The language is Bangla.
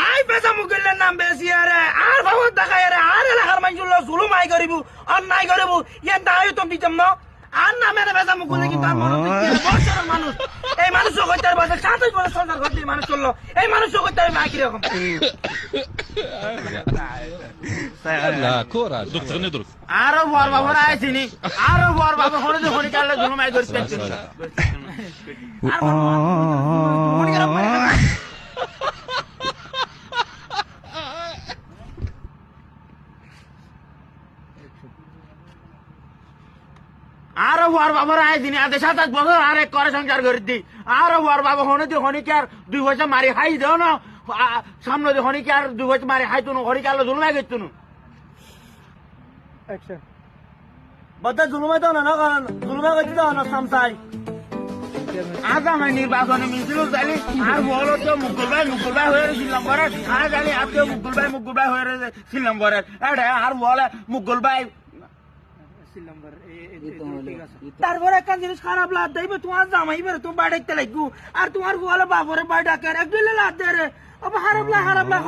আই বেজা মুগলের নাম বেশি আরে আর বাবু দেখায় আরে আর এলাকার মানুষ জুলুম আই করিব অন্যায় করিব ইয়ে দায় তো দিতাম না আর নামে বেজা মুগলে কিন্তু বছরের মানুষ এই মানুষ কইতে বছর 27 বছর সংসার করতে মানুষ চললো এই মানুষ কইতে মাইকি রকম دكتور ندرك আরো বড় বাবুরা আইছিনি আরো বড় বাবু হরে যে হরি কালে জুলুম আই করতে আরো বড় বাবুর আইছিনি আদে 27 বছর আরে করে সংসার করতি আরো বড় বাবু হনে যে হনিকার 2 বছর মারি খাই দাও না সামনে যে হনিকার 2 বছর মারি খাইতো না হরি কালে জুলুম আই করতো না অ্যাকশন বড় জুলুম আই দাও না কারণ জুলুম আই করতে দাও না সামসাই আজ আমি নির্বাচনে মিছিল জানি আর বড় তো মুকুল ভাই হয়ে ছিলাম করে আর জানি আজকে মুকুল ভাই হয়ে ছিলাম করে এটা আর বলে মুকুল ভাই তারপরে একটা জিনিস খারাপ লাগ দেবে তোমার জামাই বের তুমি বাড়াইতে লাগবো আর তোমার বলে বাবরে বাড়ি ডাকে এক দিলে লাগ দে রে খারাপ লাগ